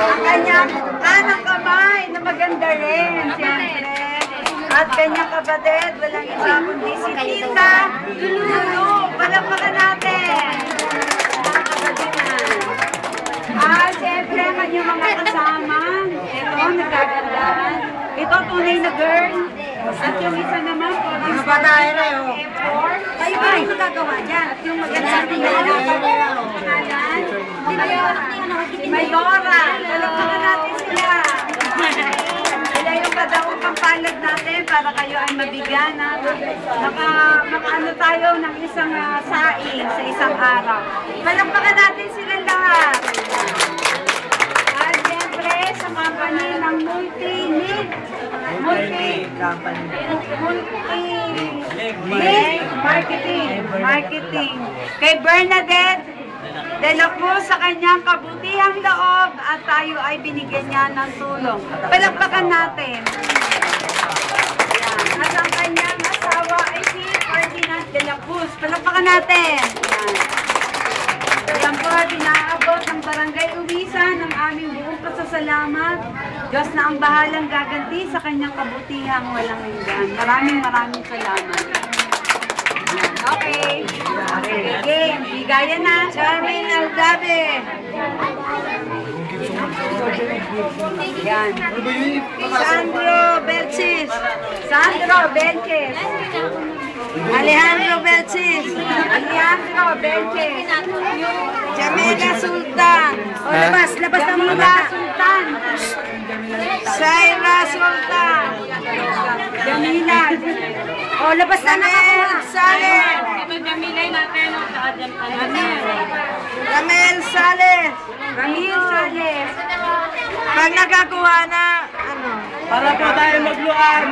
Ang kanyang kanang kamay na maganda rin, siyempre. At kanyang kapatid, walang iba kundi si Tita Lulu. Palakpakan natin. Siyempre, kanyang mga kasama. Ito, nagkagandahan. Ito, tunay na girl. At yung isa naman, mga patay na yun. Kayo ba yung nagagawa dyan? At yung magandang pangalan, si Mayora. Palakpakan natin sila. Sila yung kadaong pampalad natin para kayo ay mabigyan na makaano tayo ng isang saing sa isang araw. Palakpakan natin sila lahat. At siyempre sa company ng Multi-Link Marketing. Kay Bernadette De La Cruz sa kanyang kabutihang loob at tayo ay binigyan niya ng tulong. Palakpakan natin. At ang kanyang asawa ay si Ferdinand De La Cruz. Palakpakan natin. Yan po, pinaabot ng Barangay Uwisan ng aming buong pasasalamat. Diyos na ang bahalang gaganti sa kanyang kabutihang walang hanggan. Maraming salamat. Okay. Game. Bigaya na. Charmaine Aldabe. Yan. Sandro Belchis. Alejandro Belchis. Jamila Sultan. O, labas ang mula. Sultan. Saira Sultan. Jamila. O, labas na nakakuha. Saleh. Ramel Saleh. Pag nakakuha na, ano? Para po tayo magluan.